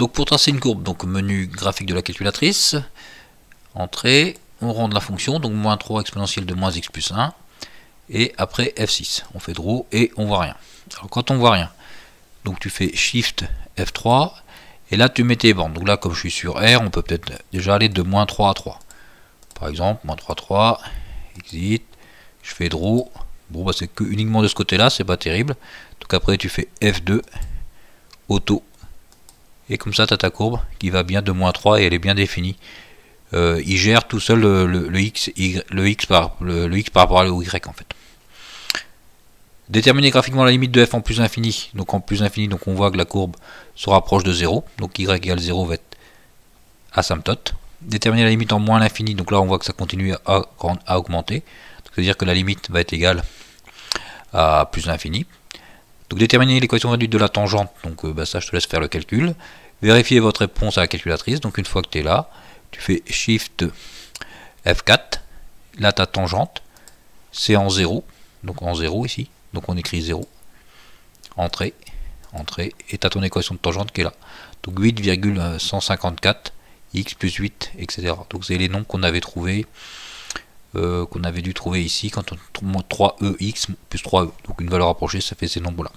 Donc pour tracer une courbe, donc menu graphique de la calculatrice, entrée, on rentre la fonction, donc moins 3 exponentielle de moins x plus 1, et après F6, on fait draw et on voit rien. Alors quand on voit rien, donc tu fais Shift F3, et là tu mets tes bornes. Donc là comme je suis sur R, on peut peut-être déjà aller de moins 3 à 3. Par exemple, moins 3, 3, exit, je fais draw, bon bah c'est que uniquement de ce côté là, c'est pas terrible. Donc après tu fais F2, auto, et comme ça tu as ta courbe qui va bien de moins 3 et elle est bien définie. Il gère tout seul le x par rapport au y en fait. Déterminer graphiquement la limite de f en plus infini. Donc en plus infini, donc on voit que la courbe se rapproche de 0. Donc y égale 0 va être asymptote. Déterminer la limite en moins l'infini. Donc là on voit que ça continue à augmenter. C'est-à-dire que la limite va être égale à plus l'infini. Donc déterminer l'équation réduite de la tangente. Donc ça je te laisse faire le calcul. Vérifier votre réponse à la calculatrice. Donc une fois que tu es là, tu fais Shift F4. Là ta tangente, c'est en 0. Donc en 0 ici. Donc on écrit 0, entrée, entrée, et tu as ton équation de tangente qui est là. Donc 8,154 x plus 8, etc. Donc c'est les noms qu'on avait trouvé, qu'on avait dû trouver ici quand on trouve 3ex plus 3e. Donc une valeur approchée, ça fait ces nombres là.